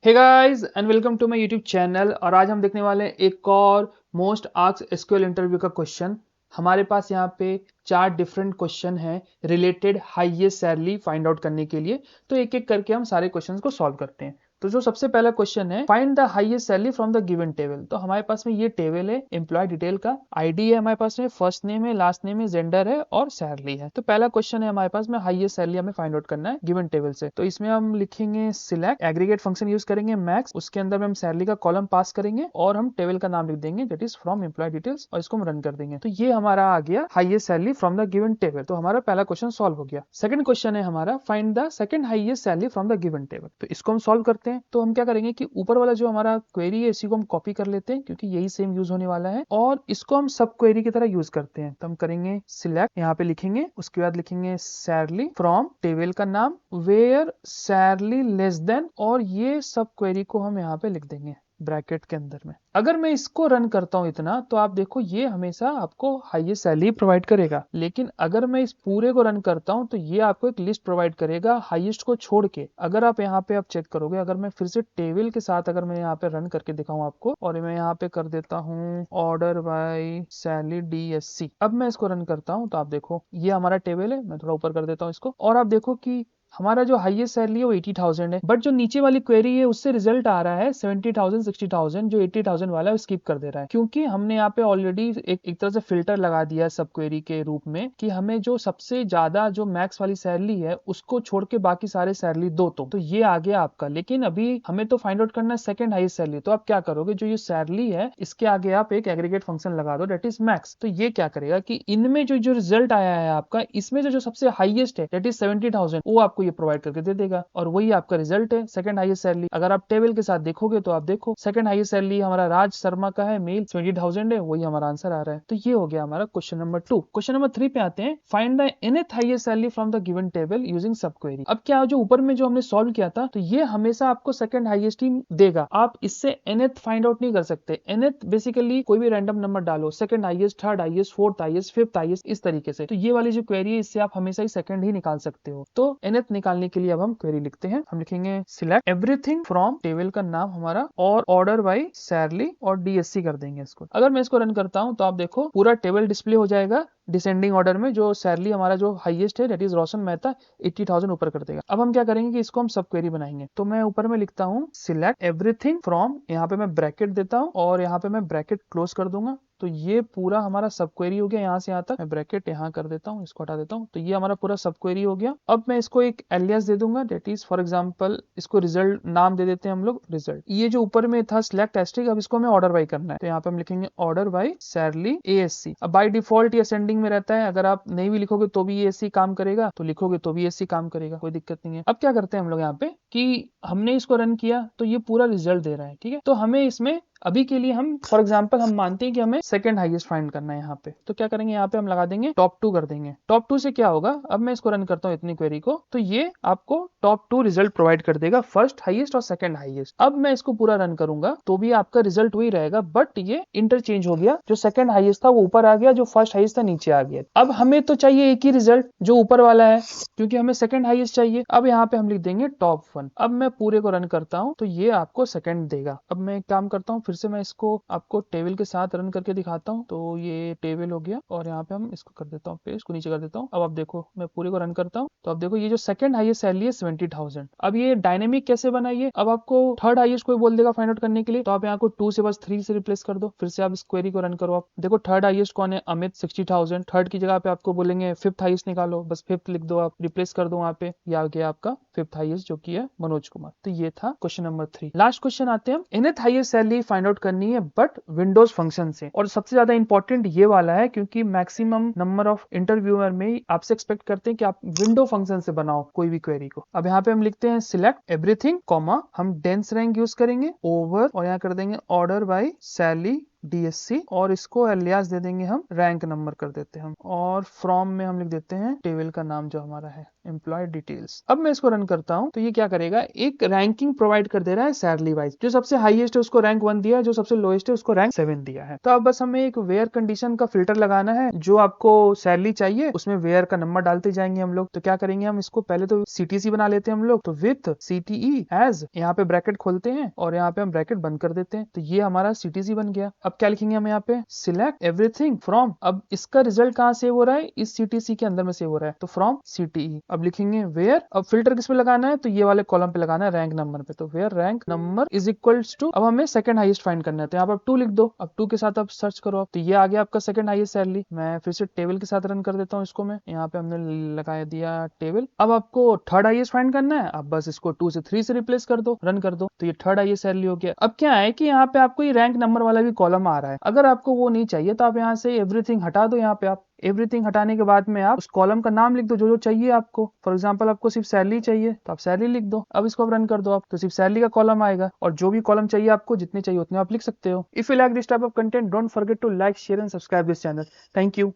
Hey guys and welcome to my YouTube channel. और आज हम देखने वाले हैं एक और मोस्ट आस्क्ड एसक्यूएल इंटरव्यू का क्वेश्चन। हमारे पास यहाँ पे 4 डिफरेंट क्वेश्चन हैं related highest salary find out करने के लिए। तो एक एक करके हम सारे क्वेश्चंस को सॉल्व करते हैं। तो जो सबसे पहला क्वेश्चन है, find the highest salary from the given table. तो हमारे पास में ये टेबल है, एम्प्लॉय डिटेल का आईडी है, हमारे पास में फर्स्ट नेम है, लास्ट नेम है, जेंडर है और सैलरी है। तो पहला क्वेश्चन है हमारे पास में हाईएस्ट सैलरी हमें फाइंड आउट करना है गिवन टेबल से। तो इसमें हम लिखेंगे सिलेक्ट, एग्रीगेट फंक्शन यूज करेंगे मैक्स, उसके अंदर में हम सैलरी का कॉलम पास करेंगे और हम टेबल का नाम लिख देंगे that is from employ details और इसको हम रन कर देंगे। तो ये हमारा आ गया highest salary from the given table. तो हमारा पहला क्वेश्चन सॉल्व हो गया। सेकंड क्वेश्चन है हमारा, find the second highest salary from the given table. तो इसको हम सॉल्व करते हैं। तो हम क्या करेंगे कि ऊपर वाला जो हमारा क्वेरी है इसी को हम कॉपी कर लेते हैं क्योंकि यही सेम यूज होने वाला है और इसको हम सब क्वेरी की तरह यूज करते हैं। तो हम करेंगे सिलेक्ट, यहाँ पे लिखेंगे, उसके बाद लिखेंगे सैलरी फ्रॉम टेबल का नाम वेयर सैलरी लेस देन, और ये सब क्वेरी को हम यहाँ पे लिख देंगे ब्रैकेट के अंदर में। अगर मैं इसको रन करता हूं इतना, तो आप देखो ये हमेशा आपको हाईएस्ट सैलरी प्रोवाइड करेगा। लेकिन अगर मैं इस पूरे को रन करता हूं तो ये आपको एक लिस्ट प्रोवाइड करेगा हाईएस्ट को छोड़ के। अगर आप यहाँ पे आप चेक करोगे, अगर मैं फिर से टेबल के साथ अगर मैं यहाँ पे रन करके दिखाऊं आपको, और मैं यहाँ पे कर देता हूँ ऑर्डर बाय सैलरी DSC। अब मैं इसको रन करता हूँ तो आप देखो ये हमारा टेबल है। मैं थोड़ा ऊपर कर देता हूँ इसको, और आप देखो कि हमारा जो हाईएस्ट सैलरी है वो 80,000 है, बट जो नीचे वाली क्वेरी है उससे रिजल्ट आ रहा है 70,000 60,000। जो 80,000 वाला है वो स्किप कर दे रहा है क्योंकि हमने यहाँ पे ऑलरेडी एक तरह से फिल्टर लगा दिया है सब क्वेरी के रूप में कि हमें जो सबसे ज्यादा जो मैक्स वाली सैलरी है उसको छोड़ के बाकी सारे सैलरी दो। तो ये आ गया आपका। लेकिन अभी हमें तो फाइंड आउट करना है सेकंड हाईएस्ट सैलरी। तो आप क्या करोगे, जो ये सैलरी है इसके आगे आप एक एग्रीगेट फंक्शन लगा दो दैट इज मैक्स। तो ये क्या करेगा कि इनमें जो रिजल्ट आया है आपका, इसमें जो सबसे हाईएस्ट है दैट इज 70,000, वो आपको ये प्रोवाइड करके दे देगा और वही आपका रिजल्ट है सेकंड हाईएस्ट सैलरी। अगर आप टेबल के साथ देखोगे तो आप देखो सेकंड हाईएस्ट सैलरी हमारा राज शर्मा का है, मेल 70,000 है, वही हमारा आंसर आ रहा है। तो ये हो गया हमारा क्वेश्चन नंबर 2। क्वेश्चन नंबर 3 पे आते हैं, find the nth highest salary from the given table using सब क्वेरी। अब क्या जो ऊपर में जो हमने सॉल्व किया था, तो ये हमेशा आपको सेकंड हाईएस्ट ही देगा। आप इससे nth फाइंड आउट नहीं कर सकते। nth बेसिकली कोई भी रैंडम नंबर डालो, second highest, third highest, fourth highest, fifth highest, इस तरीके से। तो ये वाली जो क्वेरी है इससे आप हमेशा ही सेकंड ही निकाल सकते हो। तो nth निकालने के लिए अब हम क्वेरी लिखते हैं। हम लिखेंगे सिलेक्ट एवरीथिंग फ्रॉम टेबल का नाम हमारा और ऑर्डर बाय सैलरी और DSC कर देंगे इसको। अगर मैं इसको रन करता हूं तो आप देखो पूरा टेबल डिस्प्ले हो जाएगा डिसेंडिंग ऑर्डर में। जो सैलरी हमारा जो हाईएस्ट है दैट इज रोशन मेहता, 80,000 ऊपर कर देगा। अब हम क्या करेंगे कि इसको हम सब क्वेरी बनाएंगे। तो मैं ऊपर में लिखता हूँ सिलेक्ट एवरीथिंग फ्रॉम, यहाँ पे मैं ब्रैकेट देता हूँ और यहाँ पे मैं ब्रैकेट क्लोज कर दूंगा। तो ये पूरा हमारा सब क्वेरी हो गया। यहाँ से यहाँ तक मैं ब्रैकेट यहाँ कर देता हूँ, इसको हटा देता हूँ। तो ये हमारा पूरा सब क्वेरी हो गया। अब मैं इसको एक एलियास दे दूंगा दैट इज फॉर एग्जांपल इसको रिजल्ट नाम दे देते हैं हम लोग रिजल्ट। ये जो ऊपर में था सिलेक्ट एस्ट्रिक, अब इसको हमें ऑर्डर बाय करना है। तो यहाँ पे हम लिखेंगे ऑर्डर बाय सैलरी ASC। अब बाय डिफॉल्ट ये असेंडिंग में रहता है, अगर आप नहीं भी लिखोगे तो भी ASC काम करेगा, तो लिखोगे तो भी ASC काम करेगा, कोई दिक्कत नहीं है। अब क्या करते हैं हम लोग यहाँ पे कि हमने इसको रन किया तो ये पूरा रिजल्ट दे रहा है, ठीक है। तो हमें इसमें अभी के लिए हम फॉर एग्जांपल हम मानते हैं कि हमें सेकंड हाईएस्ट फाइंड करना है यहाँ पे। तो क्या करेंगे, यहाँ पे हम लगा देंगे टॉप 2 कर देंगे। टॉप 2 से क्या होगा, अब मैं इसको रन करता हूँ इतनी क्वेरी को, तो ये आपको टॉप 2 रिजल्ट प्रोवाइड कर देगा, फर्स्ट हाईएस्ट और सेकंड हाईएस्ट। अब मैं इसको पूरा रन करूंगा तो भी आपका रिजल्ट वही रहेगा, बट ये इंटरचेंज हो गया। जो सेकंड हाईएस्ट था वो ऊपर आ गया, जो फर्स्ट हाईएस्ट था नीचे आ गया। अब हमें तो चाहिए एक ही रिजल्ट जो ऊपर वाला है क्योंकि हमें सेकंड हाईएस्ट चाहिए। अब यहाँ पे हम लिख देंगे टॉप 1। अब मैं पूरे को रन करता हूँ तो ये आपको सेकंड देगा। अब मैं एक काम करता हूँ, फिर से मैं इसको आपको टेबल के साथ रन करके दिखाता हूँ। तो ये टेबल हो गया और यहाँ पे हम इसको कर देता हूँ पेस्ट, इसको नीचे कर देता हूँ। अब आप देखो मैं पूरे को रन करता हूँ तो आप देखो ये जो सेकंड हाईएस्ट सैलरी है 70,000। अब ये डायनेमिक कैसे बनाइए, अब आपको थर्ड हाईएस्ट कोई बोल देगा फाइंड आउट करने के लिए, तो आप यहाँ को 2 से बस 3 से रिप्लेस कर दो। फिर से आप इस क्वेरी को रन करो। आप देखो थर्ड हाईएस्ट कौन है, अमित 60,000। थर्ड की जगह पे आपको बोलेंगे फिफ्थ हाईएस्ट निकालो, बस फिफ्थ लिख दो, आप रिप्लेस कर दो वहाँ पे। ये आ गया आपका फिफ्थ हाईएस्ट जो की है मनोज कुमार। तो ये था क्वेश्चन नंबर 3। लास्ट क्वेश्चन आते हैं हम, nth highest salary find out करनी है बट विंडोज फंक्शन से। और सबसे ज्यादा इंपॉर्टेंट ये वाला है क्योंकि मैक्सिमम नंबर ऑफ इंटरव्यूअर में आपसे एक्सपेक्ट करते हैं कि आप विंडो फंक्शन से बनाओ कोई भी क्वेरी को। अब यहाँ पे हम लिखते हैं सिलेक्ट एवरीथिंग कॉमा, हम डेंस रैंक यूज करेंगे ओवर और यहाँ कर देंगे ऑर्डर बाय सैलरी DSC और इसको एलियास दे देंगे हम रैंक नंबर कर देते हैं हम, और फ्रॉम में हम लिख देते हैं टेबल का नाम जो हमारा है। Employee details. अब मैं इसको रन करता हूं तो ये क्या करेगा, एक रैंकिंग प्रोवाइड कर दे रहा है सैलरी वाइज। जो सबसे हाईएस्ट है उसको रैंक 1 दिया है, जो सबसे लोएस्ट है उसको रैंक 7 दिया है। तो अब बस हमें एक वेयर कंडीशन का फिल्टर लगाना है। जो आपको सैलरी चाहिए उसमें वेयर का नंबर डालते जाएंगे हम लोग। तो क्या करेंगे, हम इसको पहले तो CTC बना लेते हैं हम लोग। तो विथ CTE एज, यहाँ पे ब्रैकेट खोलते हैं और यहाँ पे हम ब्रैकेट बंद कर देते हैं। तो ये हमारा CTC बन गया। अब क्या लिखेंगे हम यहाँ पे, सिलेक्ट एवरीथिंग फ्रॉम। अब इसका रिजल्ट कहाँ सेव हो रहा है, इस CTC के अंदर में सेव हो रहा है, तो फ्रॉम CTE। अब लिखेंगे वेयर, अब फिल्टर किस पे लगाना है, तो ये वाले कॉलम पे लगाना है, रैंक नंबर पे। तो where rank number is equals to, अब हमें सेकंड हाईएस्ट फाइंड करना है, तो यहाँ पर 2 लिख दो। अब 2 के साथ आप सर्च करो, अब तो ये आ गया आपका सेकंड हाईएस्ट सैलरी। मैं फिर से टेबल के साथ रन कर देता हूँ इसको। मैं यहाँ पे हमने लगा दिया टेबल। अब आपको थर्ड हाईएस्ट फाइंड करना है, अब बस इसको 2 से 3 से रिप्लेस कर दो, रन कर दो, तो ये थर्ड हाईएस्ट सैलरी हो गया। अब क्या है कि यहाँ पे आपको ये रैंक नंबर वाला भी कॉलम आ रहा है। अगर आपको वो नहीं चाहिए तो आप यहाँ से एवरीथिंग हटा दो। यहाँ पे आप एवरीथिंग हटाने के बाद में आप उस कॉलम का नाम लिख दो जो जो चाहिए आपको। फॉर एग्जांपल आपको सिर्फ सैलरी चाहिए तो आप सैलरी लिख दो। अब इसको आप रन कर दो, आप तो सिर्फ सैलरी का कॉलम आएगा और जो भी कॉलम चाहिए आपको, जितने चाहिए उतने आप लिख सकते हो। If you like this type of content, don't forget to like, share and subscribe this channel. Thank you.